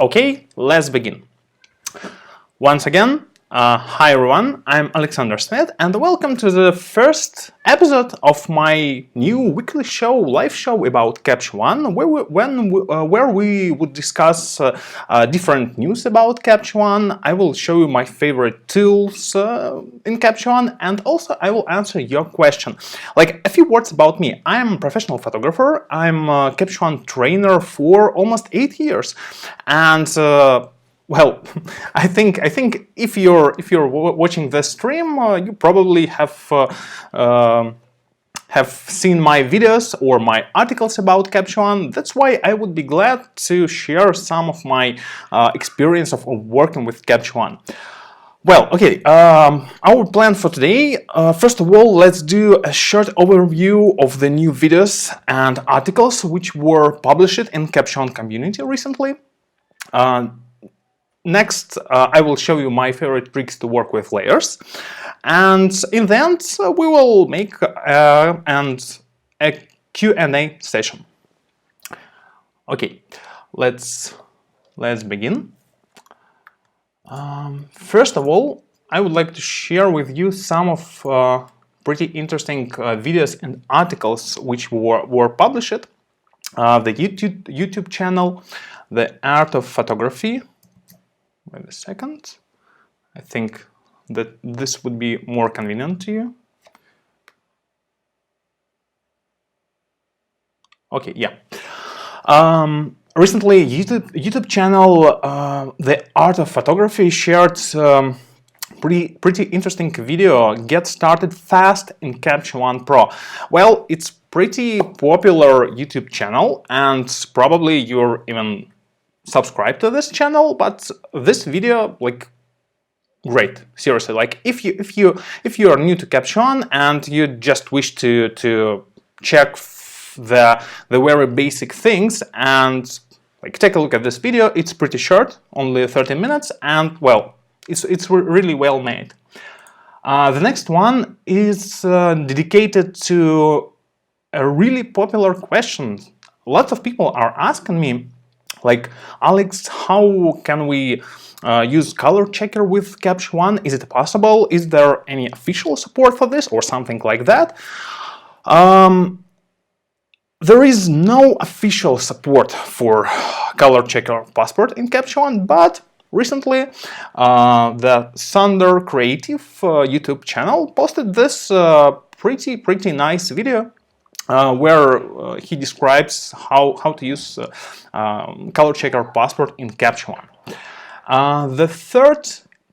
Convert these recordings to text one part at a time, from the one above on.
Okay, let's begin. Once again, hi everyone, I'm Alexander Smith and welcome to the first episode of my new weekly show, live show about Capture One, where we would discuss different news about Capture One. I will show you my favorite tools in Capture One, and also I will answer your question. Like a few words about me. I'm a professional photographer. I'm a Capture One trainer for almost 8 years, and well, I think if you're watching this stream, you probably have seen my videos or my articles about Capture One. That's why I would be glad to share some of my experience of working with Capture One. Well, okay, our plan for today, first of all, let's do a short overview of the new videos and articles which were published in Capture One community recently. Next, I will show you my favorite tricks to work with layers, and in the end, we will make a Q&A session. Okay, let's begin. First of all, I would like to share with you some of pretty interesting videos and articles which were published. The YouTube channel, The Art of Photography. Wait a second. I think that this would be more convenient to you. Okay, yeah. Recently, YouTube channel The Art of Photography shared pretty interesting video. Get started fast in Capture One Pro. Well, it's pretty popular YouTube channel, and probably you're even subscribe to this channel, but this video, like, great, seriously. Like, if you are new to Capture One and you just wish to check the very basic things, and like take a look at this video. It's pretty short, only 30 minutes, and well, it's really well made. The next one is dedicated to a really popular question. Lots of people are asking me, like, Alex, how can we use color checker with Capture One? Is it possible? Is there any official support for this or something like that? There is no official support for color checker passport in Capture One, but recently the Thunder Creative YouTube channel posted this pretty nice video where he describes how to use color checker passport in Capture One. The third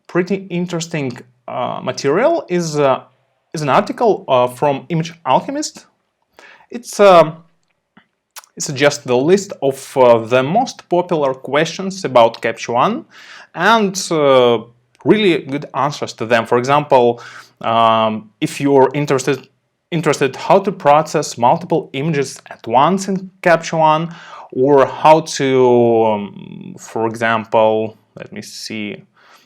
pretty interesting material is an article from Image Alchemist. It's just the list of the most popular questions about Capture One and really good answers to them. For example, if you're interested how to process multiple images at once in Capture One, or how to, for example, let me see,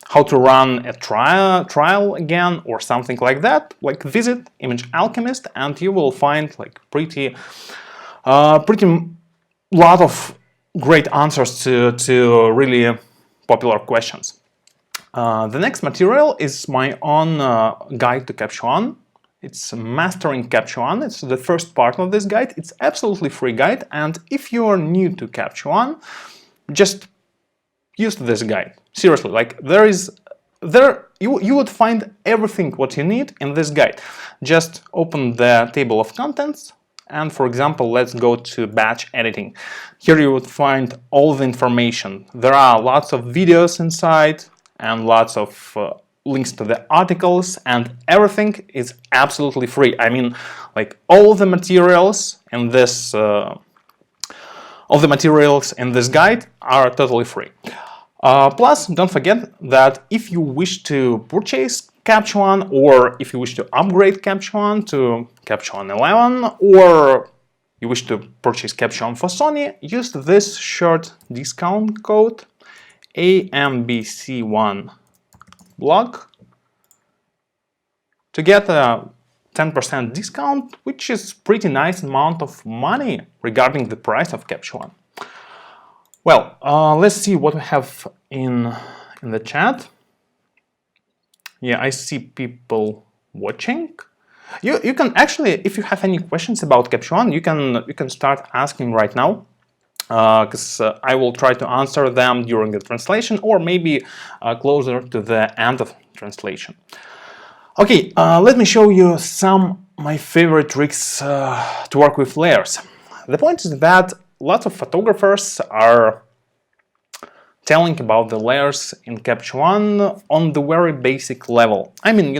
how to run a trial again, or something like that, like visit Image Alchemist and you will find like pretty lot of great answers to really popular questions. The next material is my own guide to Capture One. It's Mastering Capture One. It's the first part of this guide. It's absolutely free guide, and if you are new to Capture One, just use this guide. Seriously, like you would find everything what you need in this guide. Just open the table of contents, and for example, let's go to batch editing. Here you would find all the information. There are lots of videos inside and lots of links to the articles, and everything is absolutely free. I mean, like all the materials in this guide are totally free. Plus, don't forget that if you wish to purchase Capture One, or if you wish to upgrade Capture One to Capture One 11, or you wish to purchase Capture One for Sony, use this short discount code AMBC1 blog to get a 10% discount, which is pretty nice amount of money regarding the price of Capture One. Well, let's see what we have in the chat. Yeah, I see people watching. You can actually, if you have any questions about Capture One, you can start asking right now, because I will try to answer them during the translation, or maybe closer to the end of translation. Okay, let me show you some of my favorite tricks to work with layers. The point is that lots of photographers are telling about the layers in Capture One on the very basic level. I mean,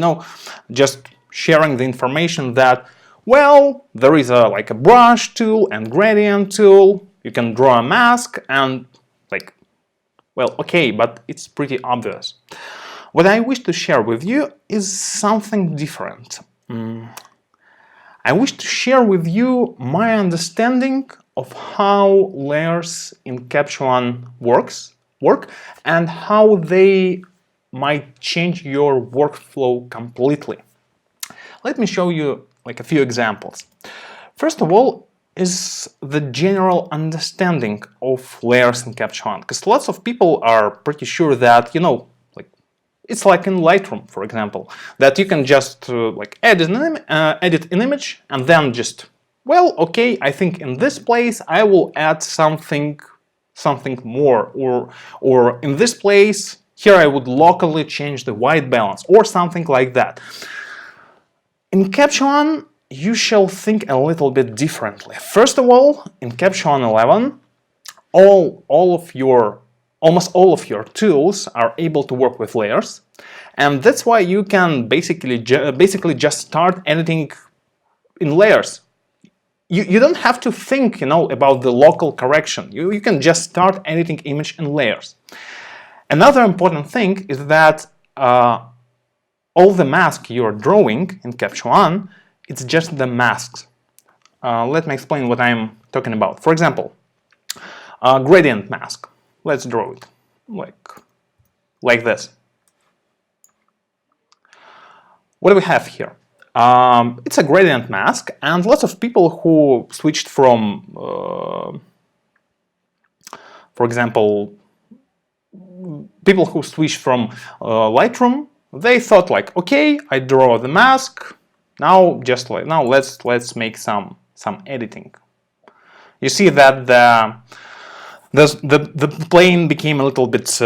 just sharing the information that, well, there is like a brush tool and gradient tool. You can draw a mask and like, well, okay, but it's pretty obvious. What I wish to share with you is something different. I wish to share with you my understanding of how layers in Capture One work and how they might change your workflow completely. Let me show you like a few examples. First of all is the general understanding of layers in Capture One, because lots of people are pretty sure that, it's like in Lightroom, for example, that you can just like edit an image and then just, well, okay, I think in this place I will add something more, or in this place here I would locally change the white balance or something like that. In Capture One, you shall think a little bit differently. First of all, in Capture One 11, almost all of your tools are able to work with layers, and that's why you can basically just start editing in layers. You don't have to think, about the local correction. You can just start editing image in layers. Another important thing is that all the mask you're drawing in Capture One, it's just the masks. Let me explain what I'm talking about. For example, gradient mask. Let's draw it like this. What do we have here? It's a gradient mask, and lots of people who switched from, for example, people who switched from Lightroom, they thought like, okay, I draw the mask. Now let's make some editing. You see that the plane became a little bit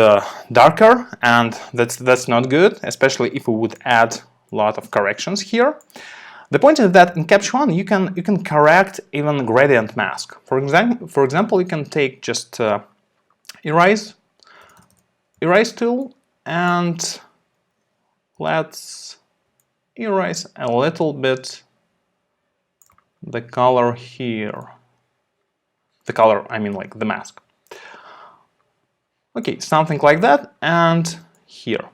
darker, and that's not good, especially if we would add a lot of corrections here. The point is that in Capture One you can correct even gradient mask. For example, you can take just erase tool, and let's erase a little bit the color here. The color, I mean like the mask. Okay, something like that, and here.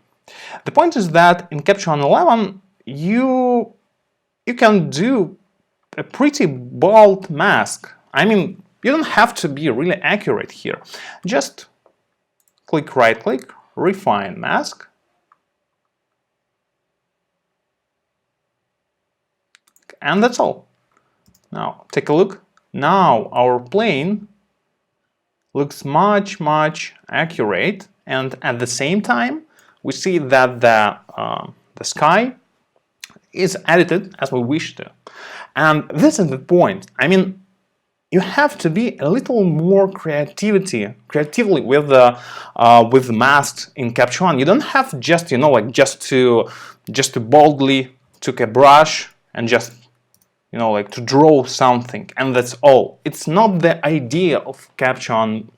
The point is that in Capture One 11 you can do a pretty bold mask. I mean, you don't have to be really accurate here. Just right click, refine mask, and that's all. Now take a look. Now our plane looks much accurate, and at the same time we see that the sky is edited as we wish to. And this is the point. I mean, you have to be a little more creatively with the masks in Capture One. You don't have just just to boldly took a brush and just to draw something, and that's all. It's not the idea of Capture One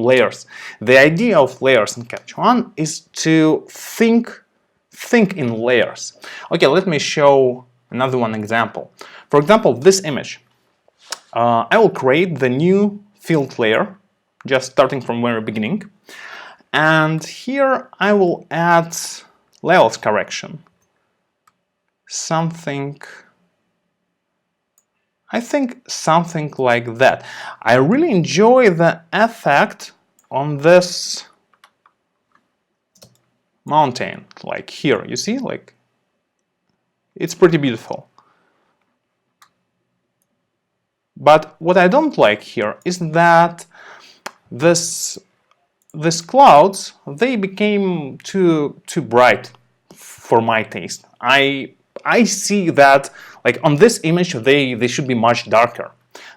layers. The idea of layers in Capture One is to think in layers. Okay, let me show another one example. For example, this image. I will create the new field layer, just starting from very beginning, and here I will add levels correction. I think something like that. I really enjoy the effect on this mountain, like here, you see, like it's pretty beautiful. But what I don't like here is that these clouds, they became too bright for my taste. I see that like on this image they should be much darker.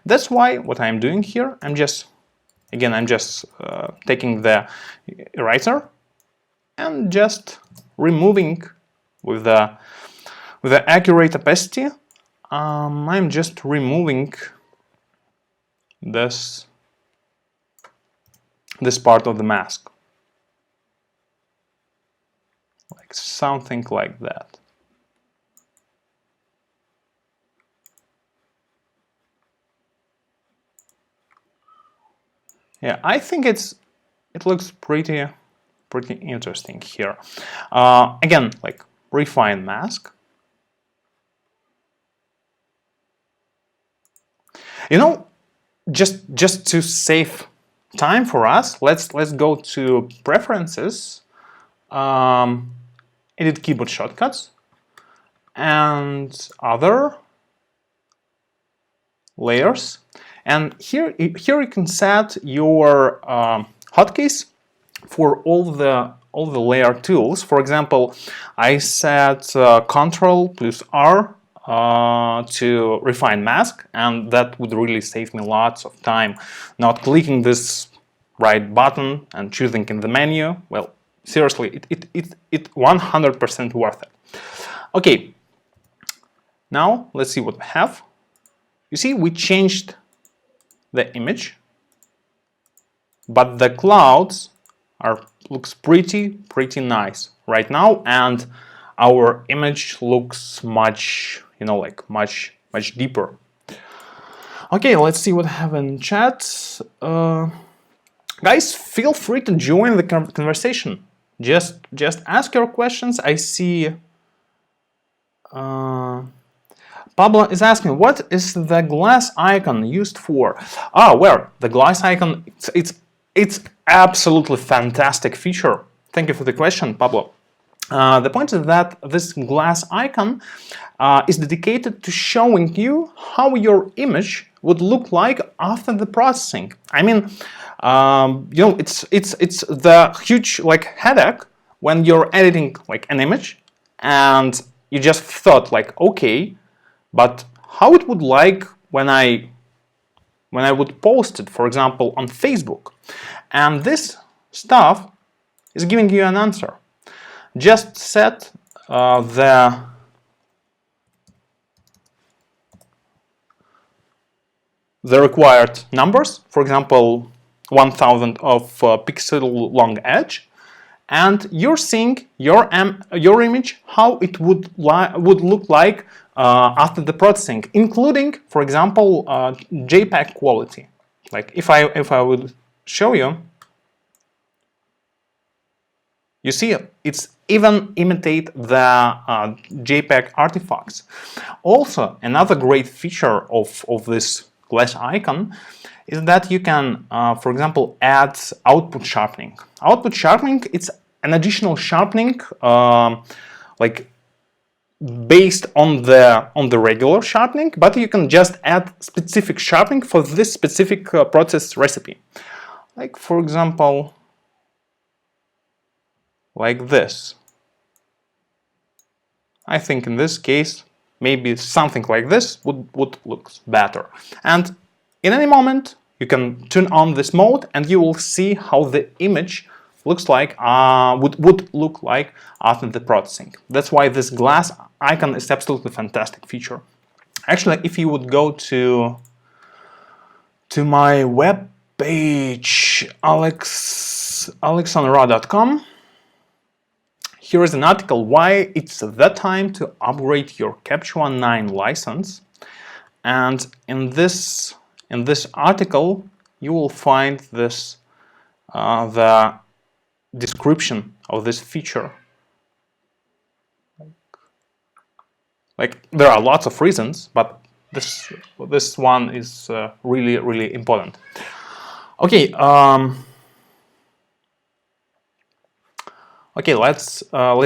That's why what I'm doing here, I'm just taking the eraser and just removing with the accurate opacity. I'm just removing this part of the mask, like something like that. Yeah, I think it looks pretty interesting here. Again, like refine mask. You know, just to save time for us, let's go to preferences, edit keyboard shortcuts, and other layers. And here you can set your hotkeys for all the layer tools. For example, I set Ctrl plus R to refine mask, and that would really save me lots of time not clicking this right button and choosing in the menu. Well, seriously, it 100% worth it. Okay, now let's see what we have. You see, we changed the image, but the clouds looks pretty nice right now, and our image looks much, you know, like much deeper. Okay, let's see what I have in chat. Guys, feel free to join the conversation. Just ask your questions. I see Pablo is asking, what is the glass icon used for? Well, the glass icon, it's absolutely fantastic feature. Thank you for the question, Pablo. The point is that this glass icon is dedicated to showing you how your image would look like after the processing. I mean, you know, it's the huge like headache when you're editing like an image and you just thought like, okay, but how it would like when I would post it, for example, on Facebook. And this stuff is giving you an answer. Just set the required numbers, for example, 1000 of pixel long edge, and you're seeing your image, how it would look like after the processing, including, for example, JPEG quality. Like if I would show you, you see it's even imitate the JPEG artifacts. Also, another great feature of this glass icon is that you can, for example, add output sharpening. Output sharpening, it's an additional sharpening, like based on the regular sharpening, but you can just add specific sharpening for this specific process recipe. Like for example, like this. I think in this case, maybe something like this would look better. And in any moment, you can turn on this mode and you will see how the image looks like, would look like after the processing. That's why this glass icon is absolutely fantastic feature. Actually, if you would go to my web page, alexonra.com, here is an article why it's the time to upgrade your Capture One 9 license. And in this article, you will find this the description of this feature. Like there are lots of reasons, but this one is really important. Okay. Okay, let's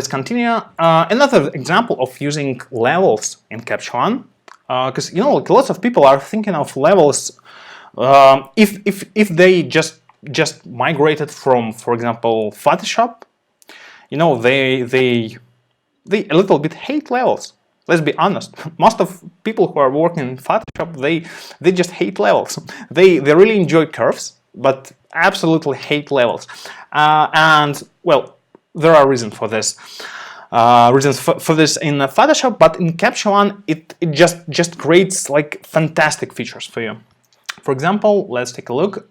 continue. Another example of using levels in Capture One, because you know, like, lots of people are thinking of levels if they just just migrated from, for example, Photoshop, you know, they a little bit hate levels. Let's be honest. Most of people who are working in Photoshop, they just hate levels. They really enjoy curves, but absolutely hate levels. And well, there are reasons for this. Reasons for this in Photoshop, but in Capture One, it just creates like fantastic features for you. For example, let's take a look.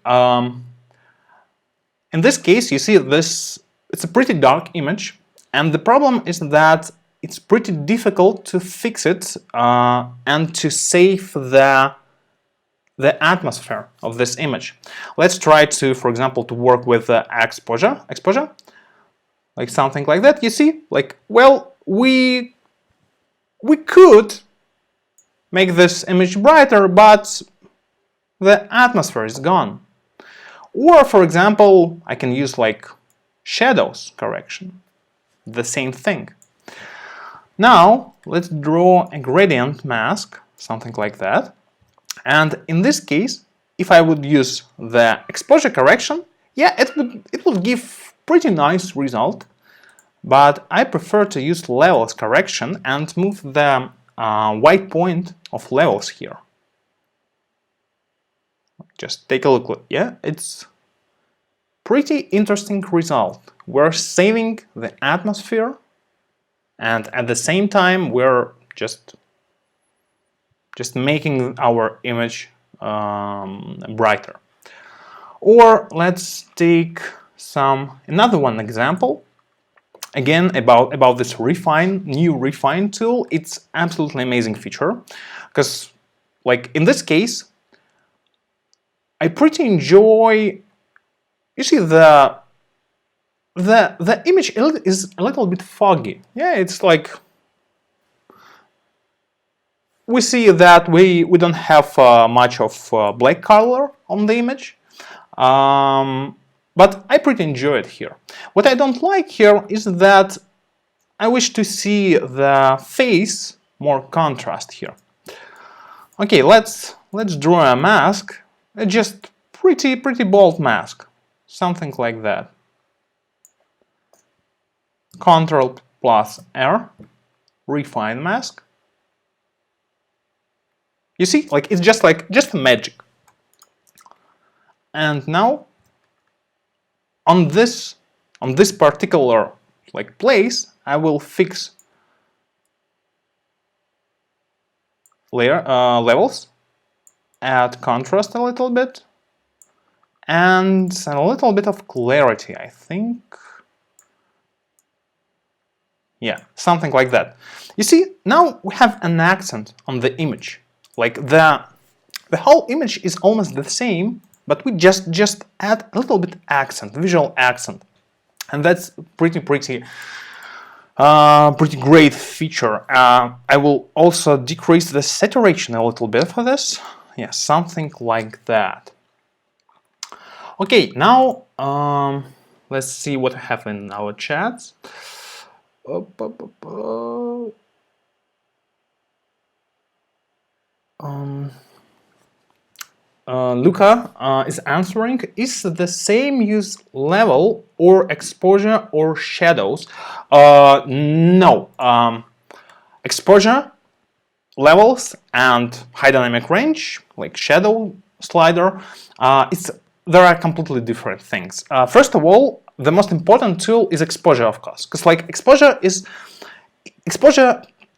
In this case, you see this. It's a pretty dark image, and the problem is that it's pretty difficult to fix it and to save the atmosphere of this image. Let's try to, for example, to work with exposure, like something like that. You see, like, well, we could make this image brighter, but the atmosphere is gone. Or, for example, I can use like shadows correction, the same thing. Now, let's draw a gradient mask, something like that. And in this case, if I would use the exposure correction, yeah, it would give pretty nice result. But I prefer to use levels correction and move the white point of levels here. Just take a look. Yeah, it's pretty interesting result. We're saving the atmosphere, and at the same time we're just making our image brighter. Or let's take another one example. Again, about this new refine tool. It's absolutely amazing feature, because like in this case, I pretty enjoy. You see, the image is a little bit foggy. Yeah, it's like we see that we don't have much of black color on the image, but I pretty enjoy it here. What I don't like here is that I wish to see the face more contrast here. Okay, let's draw a mask, just pretty bold mask, something like that. Ctrl plus R, refine mask. You see, like it's just magic. And now on this particular like place, I will fix layer levels, add contrast a little bit, and a little bit of clarity, I think. Yeah, something like that. You see, now we have an accent on the image. Like the whole image is almost the same, but we just add a little bit accent, visual accent, and that's pretty great feature. I will also decrease the saturation a little bit for this. Yeah, something like that. Okay, now let's see what I have in our chats. Luca is answering, is the same use level or exposure or shadows? No. Exposure, levels, and high dynamic range, like shadow slider, there are completely different things. First of all, the most important tool is exposure, of course, because like exposure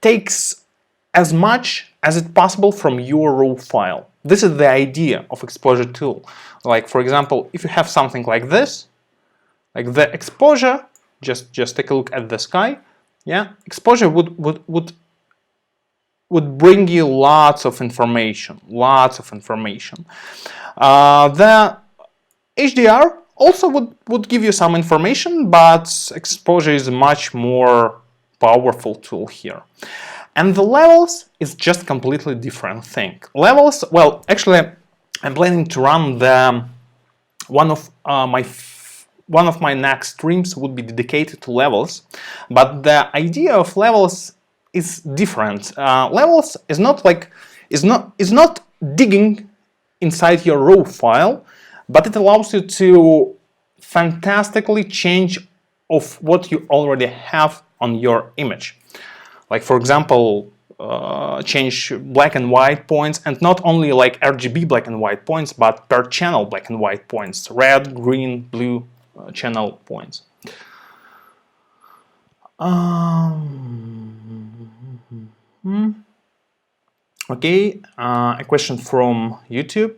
takes as much as it's possible from your raw file. This is the idea of exposure tool. Like, for example, if you have something like this, like the exposure, just take a look at the sky. Yeah, exposure would bring you lots of information. The HDR also would give you some information, but exposure is a much more powerful tool here. And the levels is just completely different thing. Levels, well, actually, I'm planning to run one of my next streams would be dedicated to levels, but the idea of levels is different. Levels is not digging inside your raw file, but it allows you to fantastically change of what you already have on your image. Like for example, change black and white points, and not only like RGB black and white points, but per channel black and white points, red, green, blue channel points. Okay, a question from YouTube.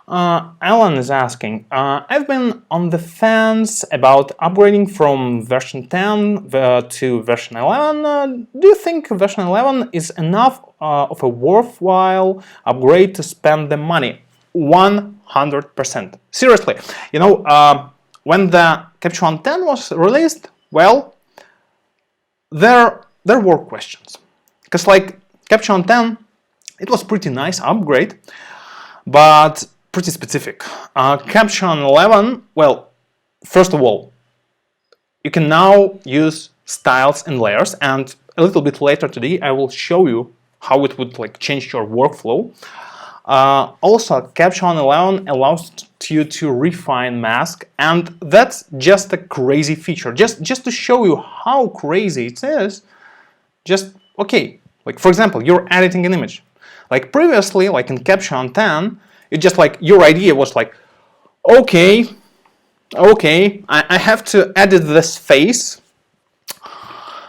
Alan is asking, I've been on the fence about upgrading from version 10 to version 11. Do you think version 11 is enough of a worthwhile upgrade to spend the money? 100%. Seriously, you know, when the Capture One 10 was released, well, there were questions. Because like Capture One 10, it was pretty nice upgrade, but pretty specific. Capture One 11, well, first of all, you can now use styles and layers, and a little bit later today I will show you how it would like change your workflow. Also, Capture One 11 allows you to refine mask, and that's just a crazy feature. Just to show you how crazy it is, just okay. Like for example, you're editing an image. Like previously, like in Capture One 10, it just like your idea was like, okay, I have to edit this face.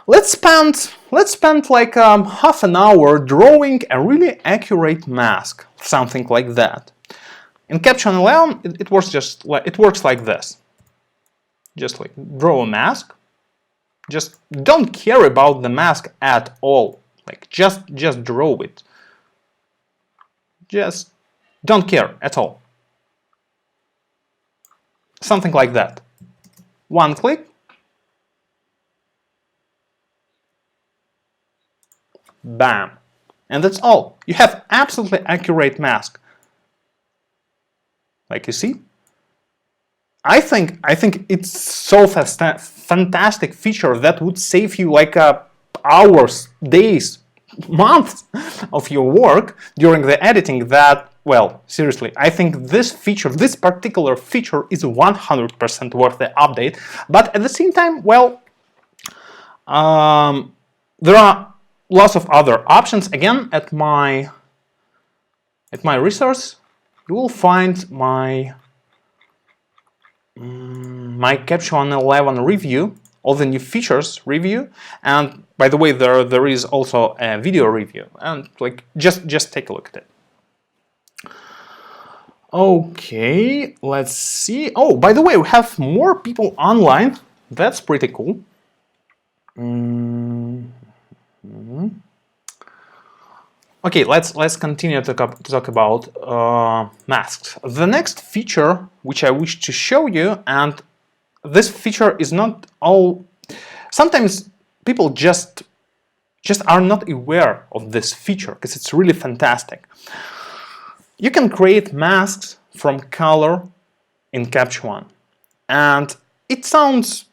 Let's spend like half an hour drawing a really accurate mask, something like that. In Capture One 11, it works just like this. Just like draw a mask. Just don't care about the mask at all. Like just draw it. Just don't care at all. Something like that. One click. Bam. And that's all. You have absolutely accurate mask. Like you see. I think it's so fantastic feature that would save you like hours, days, months of your work during the editing. That, well, seriously, I think this feature, this particular feature is 100% worth the update. But at the same time, well, there are lots of other options. Again, at my resource, you will find my Capture One 11 review, all the new features review, and by the way, there is also a video review, and like just take a look at it. Okay, let's see. Oh, by the way, we have more people online. That's pretty cool. Okay, let's continue to talk about masks. The next feature which I wish to show you, and this feature is not all. Sometimes people just are not aware of this feature because it's really fantastic. You can create masks from color in Capture One, and it sounds,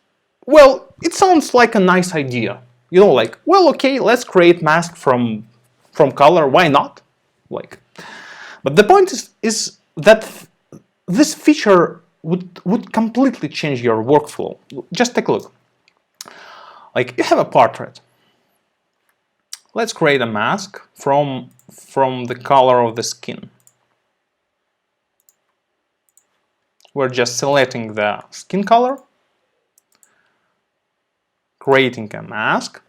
well, it sounds like a nice idea. You know, like, well, okay, let's create mask from color, why not? Like, but the point is that this feature would completely change your workflow. Just take a look. Like, you have a portrait. Let's create a mask from the color of the skin. We're just selecting the skin color, creating a mask.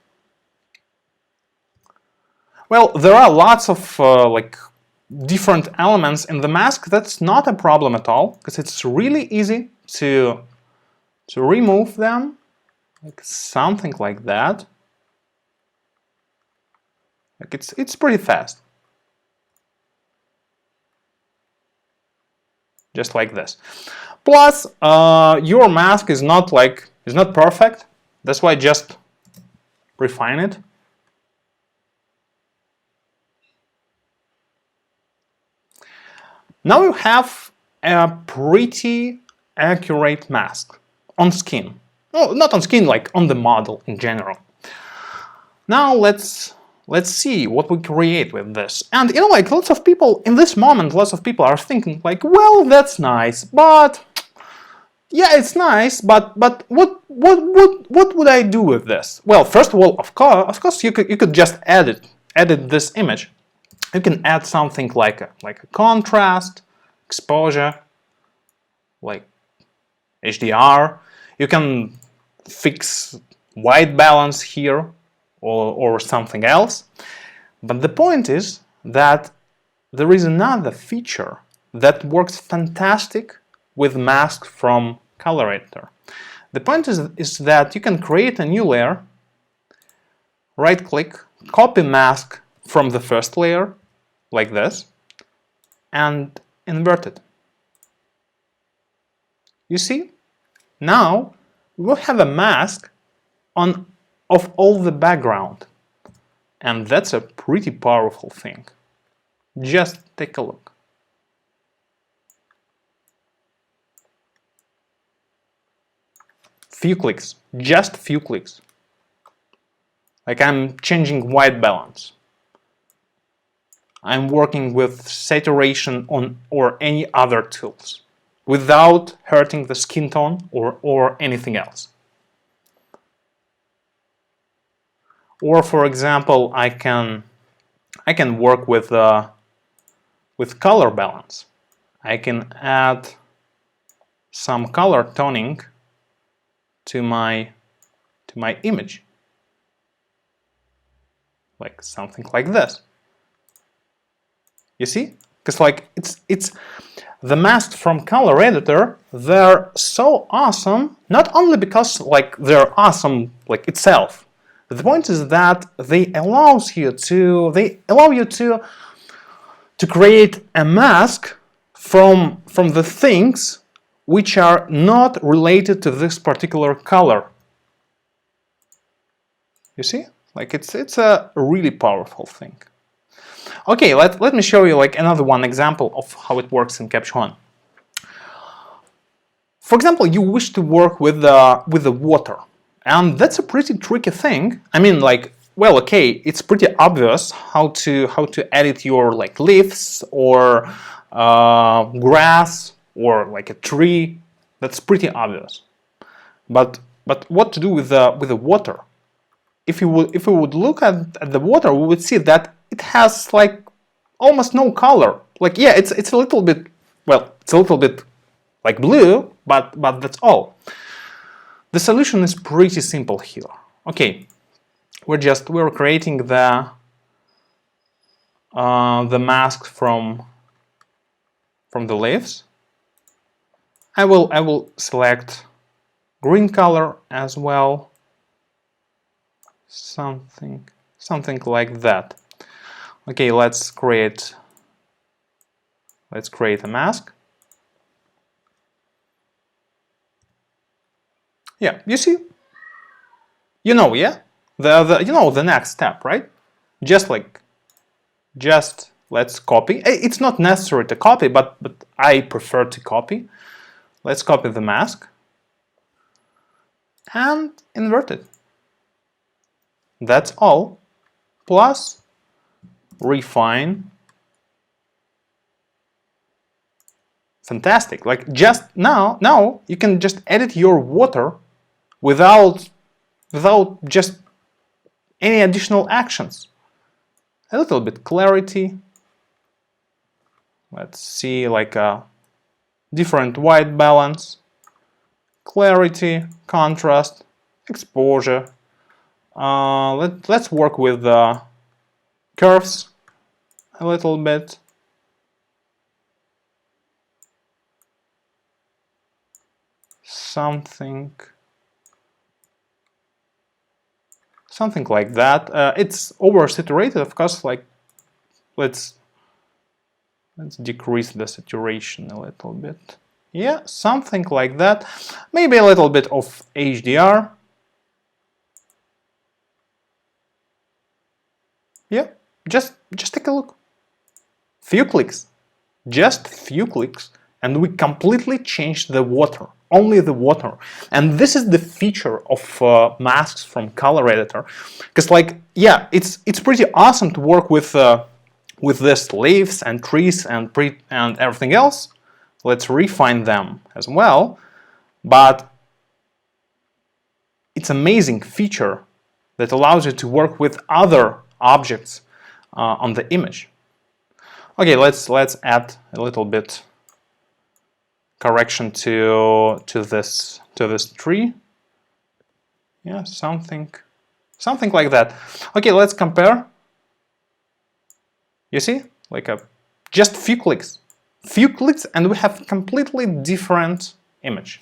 Well, there are lots of like different elements in the mask. That's not a problem at all, because it's really easy to remove them, like something like that. Like it's pretty fast, just like this. Plus, your mask is not perfect. That's why just refine it. Now you have a pretty accurate mask on skin. No, not on skin, like on the model in general. Now let's let's see what we create with this. And you know, like lots of people in this moment, lots of people are thinking like, well, that's nice, but yeah, it's nice, but what would I do with this? Well, first of all, of course, you could just edit this image. You can add something like a contrast, exposure, like HDR. You can fix white balance here or something else. But the point is that there is another feature that works fantastic with mask from Color Editor. The point is that you can create a new layer, right click, copy mask from the first layer, like this, and invert it. You see? Now we'll have a mask of all the background. And that's a pretty powerful thing. Just take a look. Few clicks, just few clicks. Like I'm changing white balance. I'm working with saturation or any other tools without hurting the skin tone or anything else. Or for example, I can work with color balance. I can add some color toning to my image, like something like this. You see? Because like it's the masks from Color Editor, they're so awesome, not only because like they're awesome like itself. The point is that they allow you to create a mask from the things which are not related to this particular color. You see? Like it's a really powerful thing. Okay, let me show you like another one example of how it works in Capture One. For example, you wish to work with the water, and that's a pretty tricky thing. I mean, like, well, okay, it's pretty obvious how to edit your like leaves or grass or like a tree. That's pretty obvious. But what to do with the water? If we would look at the water, we would see that it has like almost no color. Like, yeah, it's a little bit, well, it's a little bit like blue, but that's all. The solution is pretty simple here. Okay, we're creating the mask from the leaves. I will select green color as well. Something like that. Okay, let's create a mask. Yeah, you see, yeah, the next step, right? Just let's copy. It's not necessary to copy, but I prefer to copy. Let's copy the mask and invert it. That's all. Plus refine. Fantastic. Like just now you can just edit your water without just any additional actions. A little bit clarity. Let's see, like a different white balance, clarity, contrast, exposure. Let's work with the curves a little bit. Something like that. It's oversaturated, of course. Like let's decrease the saturation a little bit. Yeah, something like that. Maybe a little bit of HDR. Yeah, just take a look. Few clicks, just few clicks, and we completely changed the water. only the water. And this is the feature of masks from Color Editor, because like, yeah, it's pretty awesome to work with these leaves and trees and everything else. Let's refine them as well, but it's an amazing feature that allows you to work with other objects on the image. Okay, let's add a little bit correction to this tree. Yeah, something like that. Okay, let's compare. You see, like just few clicks, and we have completely different image.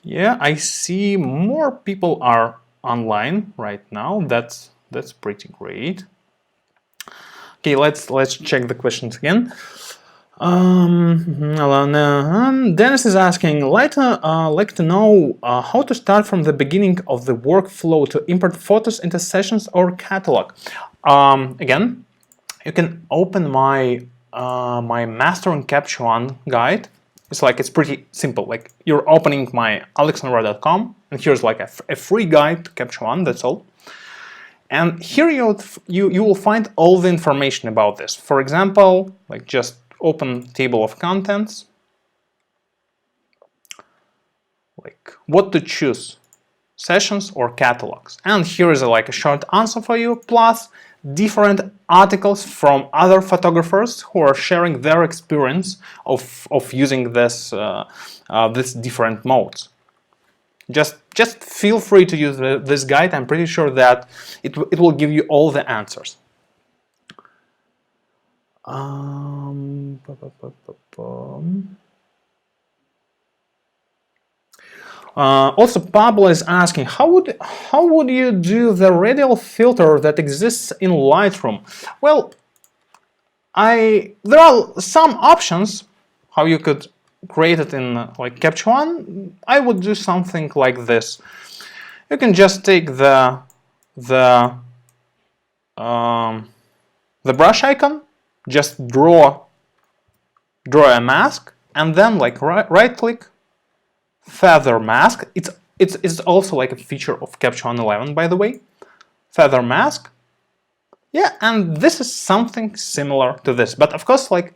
Yeah, I see more people are online right now. That's pretty great. Okay, let's check the questions again. Dennis is asking, like to know how to start from the beginning of the workflow to import photos into sessions or catalog. Again, you can open my my Mastering Capture One guide. It's pretty simple. Like, you're opening my alexandra.com, and here's like a free guide to Capture One. That's all. And here you will find all the information about this. For example, like, just open table of contents, like what to choose, sessions or catalogs. And here is like a short answer for you, plus different articles from other photographers who are sharing their experience of using this this different modes. Just feel free to use this guide. I'm pretty sure that it will give you all the answers. Also, Pablo is asking, how would you do the radial filter that exists in Lightroom? Well, there are some options how you could create it in like Capture One. I would do something like this. You can just take the brush icon, just draw a mask, and then like right click, feather mask. It's also like a feature of Capture One 11, by the way. Feather mask. Yeah, and this is something similar to this, but of course, like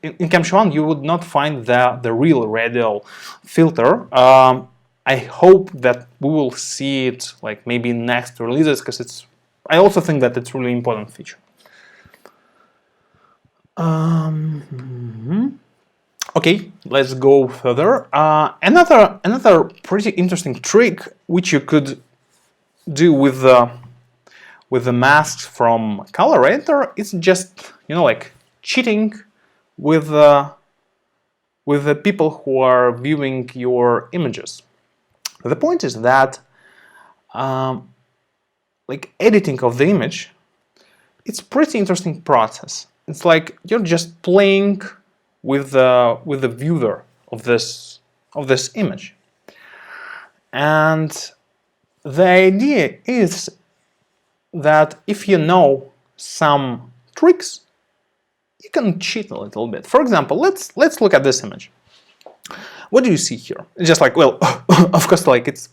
in Capture One, you would not find the real radial filter. I hope that we will see it like maybe in next releases, because I also think that it's a really important feature. Okay, let's go further. Another pretty interesting trick which you could do with the masks from Color Editor is just, you know, like cheating with the people who are viewing your images. The point is that like editing of the image, it's a pretty interesting process. It's like you're just playing with the viewer of this image, and the idea is that if you know some tricks, you can cheat a little bit. For example, let's look at this image. What do you see here? It's just like, well, of course, like it's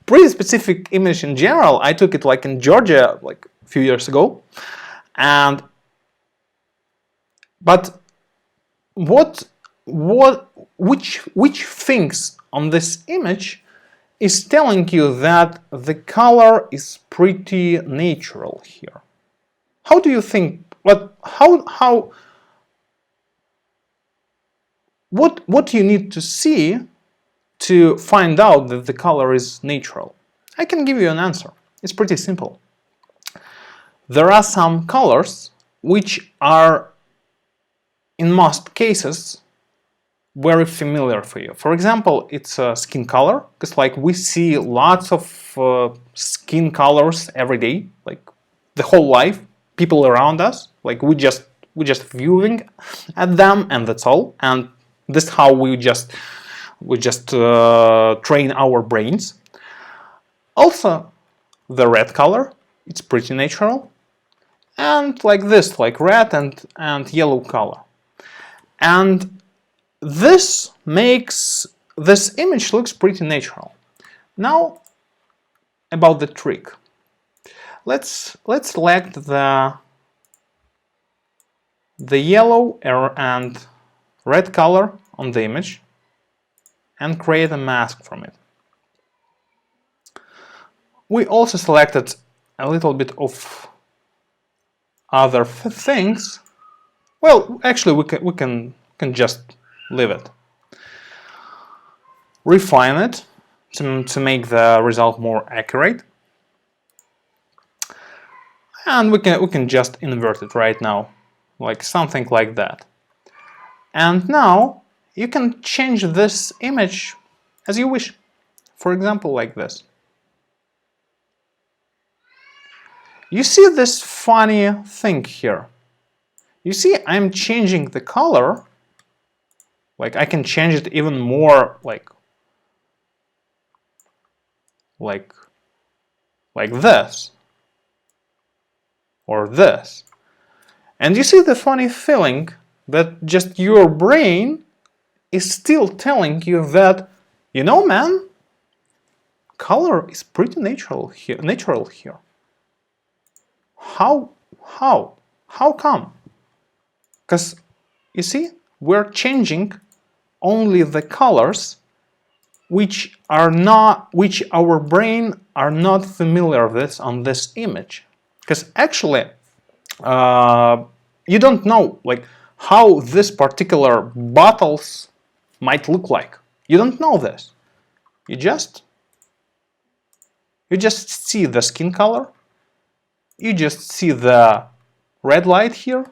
pretty specific image in general. I took it like in Georgia like a few years ago, but which things on this image is telling you that the color is pretty natural here? How do you think? What you need to see to find out that the color is natural? I can give you an answer. It's pretty simple. There are some colors which are, in most cases, very familiar for you. For example, it's a skin color, because like we see lots of skin colors every day, like the whole life, people around us, like we just viewing at them, and that's all. And this is how we just train our brains. Also, the red color, It's pretty natural. And like this, like red and yellow color. And this makes this image looks pretty natural. Now about the trick. Let's select the yellow and red color on the image and create a mask from it. We also selected a little bit of other things. Well, actually we can just leave it. Refine it to make the result more accurate. And we can just invert it right now, like something like that. And now you can change this image as you wish. For example, like this. You see this funny thing here. You see I'm changing the color. Like I can change it even more like this. Or this. And you see the funny feeling that just your brain is still telling you that, you know, man, color is pretty natural here. How come? Because you see, we're changing only the colors which our brain are not familiar with on this image. Because actually, you don't know like how this particular bottles might look like. You don't know this. You just see the skin color. You just see the red light here.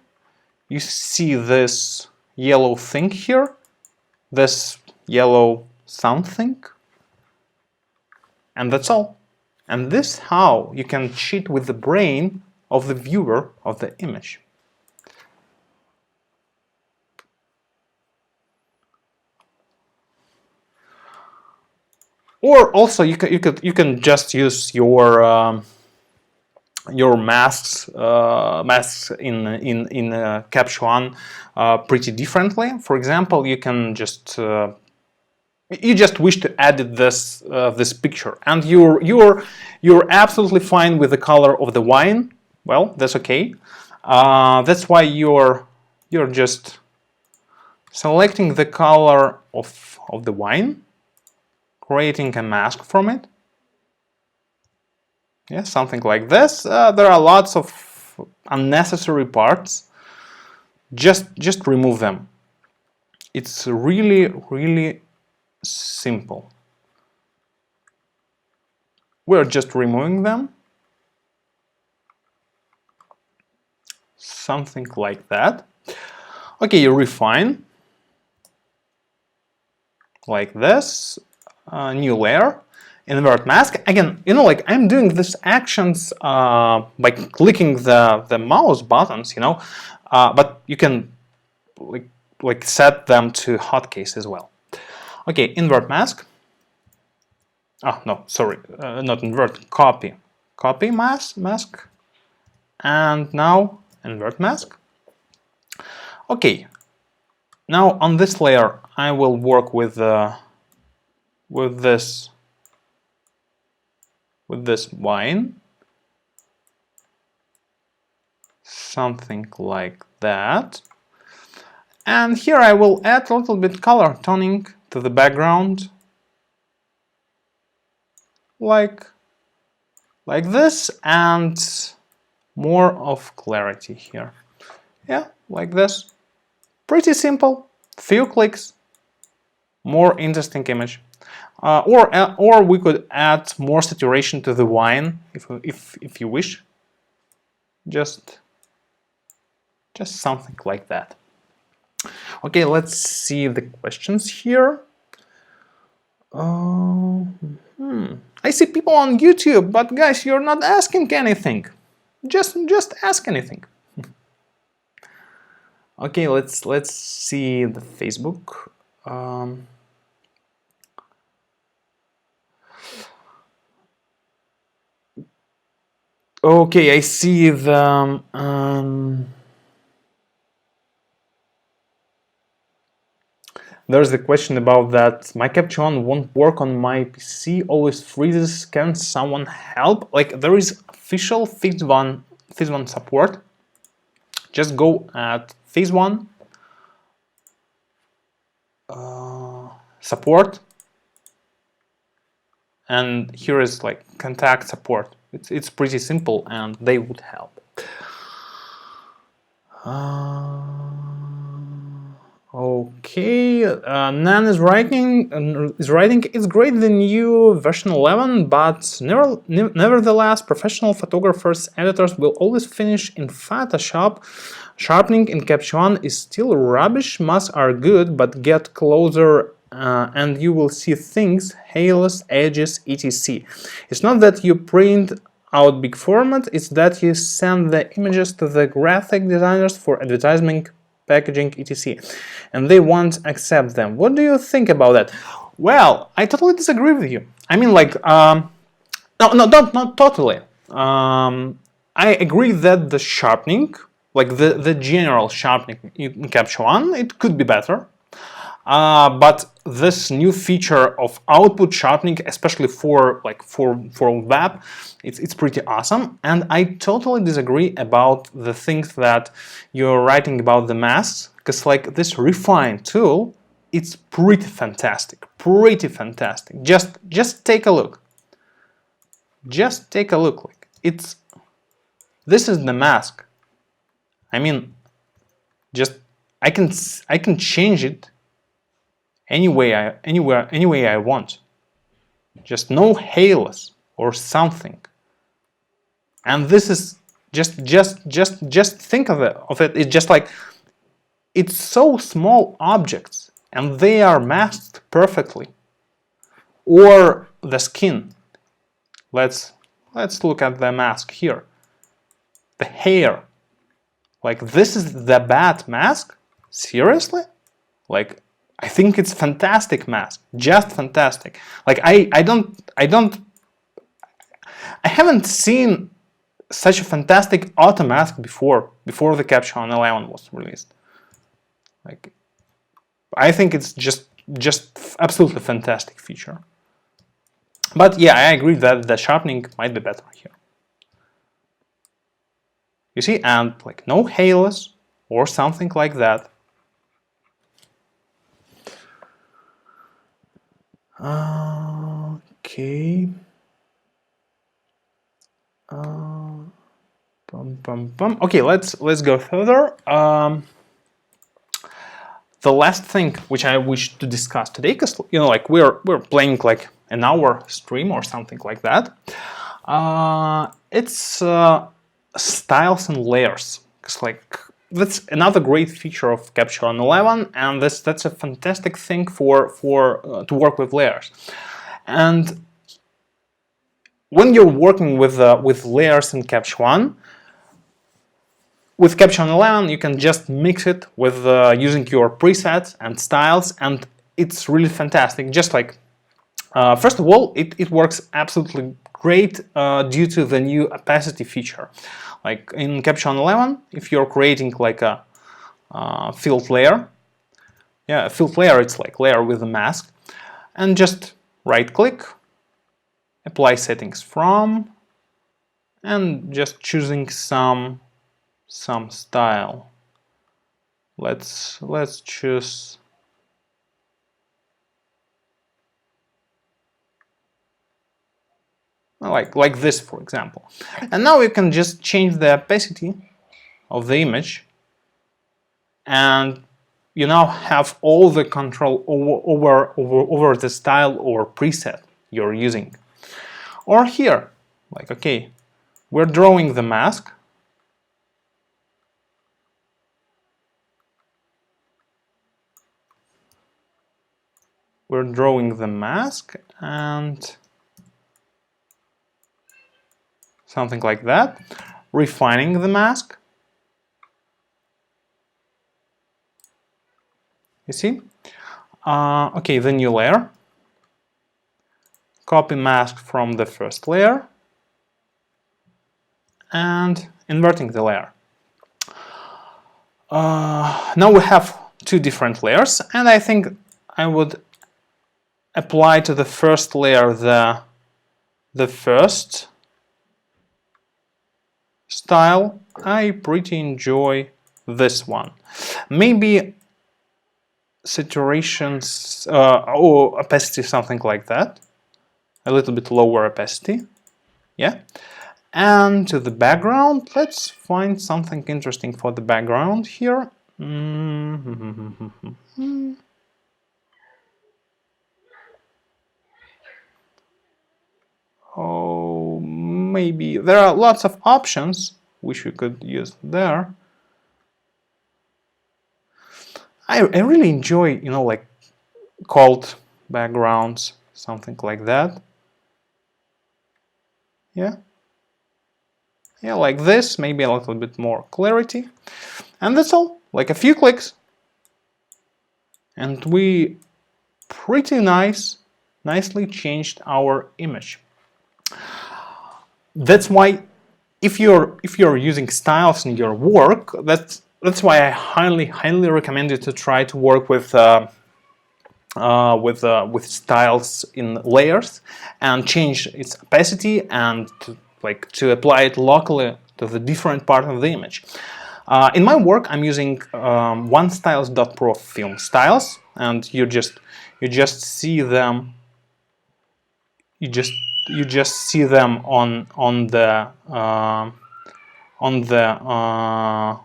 You see this yellow thing here. This yellow sound thing. And that's all. And this is how you can cheat with the brain of the viewer of the image. Or also you can just use your masks in Capture One pretty differently. For example, you can just you just wish to edit this this picture, and you're absolutely fine with the color of the wine. Well, that's okay. That's why you're just selecting the color of the wine, creating a mask from it. Yeah, something like this. There are lots of unnecessary parts. Just remove them. It's really simple. We're just removing them. Something like that. Okay, you refine. Like this. New layer. Invert mask. Again, you know, like I'm doing these actions by clicking the mouse buttons, you know, but you can like set them to hotkeys as well. Okay, invert mask. Oh no, sorry, not invert. Copy mask, and now invert mask. Okay, now on this layer I will work with this wine, something like that. And here I will add a little bit color toning to the background, like this, and more of clarity here. Yeah, like this. Pretty simple. Few clicks. More interesting image. Or we could add more saturation to the wine if you wish. Just something like that. Okay, let's see the questions here. I see people on YouTube, but guys, you're not asking anything. Just ask anything. Okay, let's see the Facebook. Okay, I see the there's the question about that my Capture One won't work on my PC, always freezes. Can someone help? Like, there is official Phase 1 support. Just go at Phase 1 support, and here is like contact support. It's pretty simple, and they would help. Okay, Nan is writing. It's great the new version 11, but nevertheless, professional photographers, editors will always finish in Photoshop. Sharpening in Capture One is still rubbish. Masks are good, but get closer and you will see things, halos, edges, etc. It's not that you print out big format, it's that you send the images to the graphic designers for advertising, packaging, etc. and they won't accept them. What do you think about that? Well, I totally disagree with you. I mean, like, no, not totally. I agree that the sharpening, like the general sharpening in Capture One, it could be better. But this new feature of output sharpening, especially for web, it's pretty awesome. And I totally disagree about the things that you're writing about the masks, because like this refine tool, it's pretty fantastic, pretty fantastic. Just take a look. Just take a look. Like this is the mask. I mean, just I can change it any way I want. Just no halos or something. And this is just think of it. It's just like it's so small objects and they are masked perfectly. Or the skin. Let's look at the mask here. The hair. Like this is the bad mask? Seriously? Like I think it's fantastic mask, just fantastic. Like I haven't seen such a fantastic auto mask before the Capture One 11 was released. Like I think it's just absolutely fantastic feature. But yeah, I agree that the sharpening might be better here. You see, and like no halos or something like that. Okay. Okay, let's go further. The last thing which I wish to discuss today, because like we're playing like an hour stream or something like that. It's styles and layers, because like that's another great feature of Capture One 11, and that's a fantastic thing for to work with layers. And when you're working with layers in Capture One, with Capture One 11, you can just mix it with using your presets and styles, and it's really fantastic. Just like first of all, it works absolutely great due to the new opacity feature. Like in Capture One 11, if you're creating like a filled layer, a filled layer, it's like layer with a mask, and just right click, apply settings from, and just choosing some style. Let's choose like this, for example. And now you can just change the opacity of the image, and you now have all the control over the style or preset you're using. Or here, like, okay, we're drawing the mask. We're drawing the mask and something like that. Refining the mask. You see? Okay, the new layer. Copy mask from the first layer. and inverting the layer. Now we have two different layers, and I think I would apply to the first layer the first style. I pretty enjoy this one. Maybe saturations or opacity, something like that. A little bit lower opacity. Yeah. And to the background, let's find something interesting for the background here. Oh, maybe there are lots of options which we could use there. I really enjoy, you know, like cold backgrounds, something like that. Yeah. Yeah, like this, maybe a little bit more clarity. And that's all, like a few clicks. And we pretty nicely changed our image. That's why if you're using styles in your work, that's why I highly recommend you to try to work with styles in layers and change its opacity and to apply it locally to the different part of the image. In my work, I'm using OneStyles.pro film styles, and you just see them. You just see them on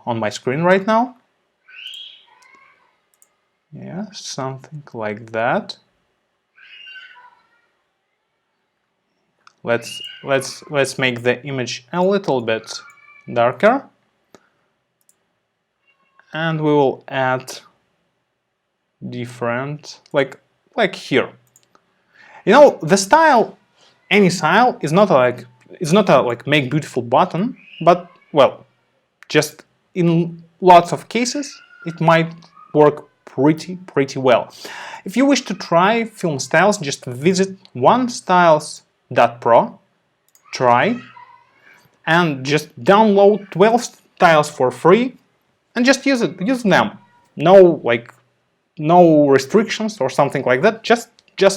my screen right now. Yeah, something like that. Let's make the image a little bit darker, and we will add different like here. You know, the style, any style is not a make beautiful button, but well, just in lots of cases it might work pretty well. If you wish to try film styles, just visit onestyles.pro, try, and just download 12 styles for free and just use them. No restrictions or something like that. Just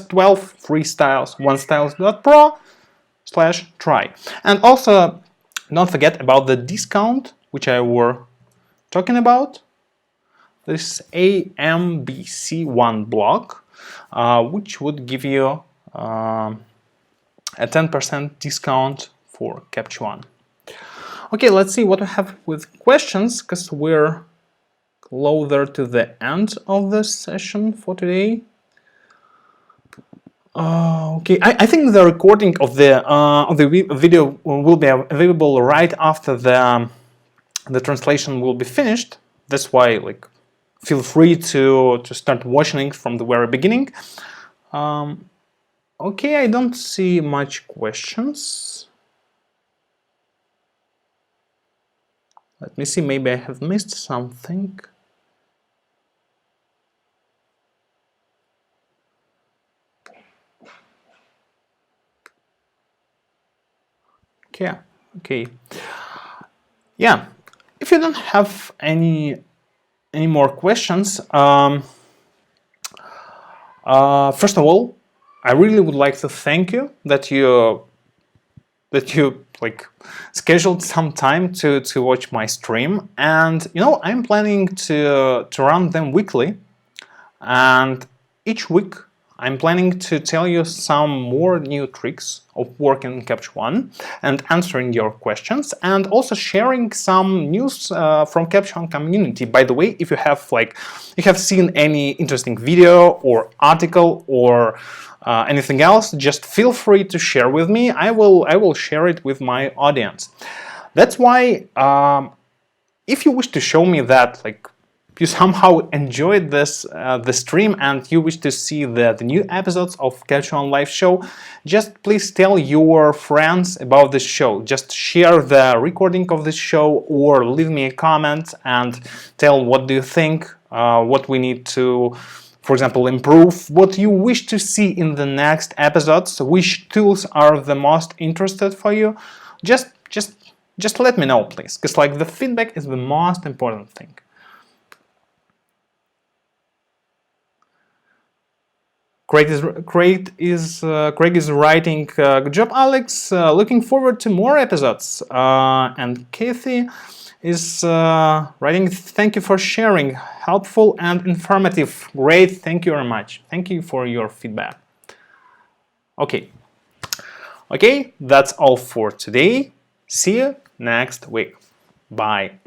12 free styles. onestyles.pro/try. And also don't forget about the discount which I were talking about. This AMBC1 block, which would give you a 10% discount for Capture One. Okay, let's see what we have with questions, because we're closer to the end of the session for today. Okay, I think the recording of the video will be available right after the translation will be finished. That's why, like, feel free to start watching from the very beginning. Okay, I don't see much questions. Let me see, maybe I have missed something. Okay. Yeah, if you don't have any more questions, first of all, I really would like to thank you that you like scheduled some time to watch my stream. And you know, I'm planning to run them weekly, and each week I'm planning to tell you some more new tricks of working in Capture One and answering your questions, and also sharing some news from Capture One community. By the way, if you have seen any interesting video or article or anything else, just feel free to share with me. I will share it with my audience. That's why if you wish to show me that you somehow enjoyed this the stream and you wish to see the new episodes of Capture One live show, just please tell your friends about this show. Just share the recording of this show or leave me a comment and tell what do you think, what we need to, for example, improve, what you wish to see in the next episodes, which tools are the most interested for you. Just Just let me know, please, because like the feedback is the most important thing. Craig is writing, good job, Alex. Looking forward to more episodes. And Kathy is writing, thank you for sharing, helpful and informative. Great, thank you very much. Thank you for your feedback. Okay, that's all for today. See you next week. Bye.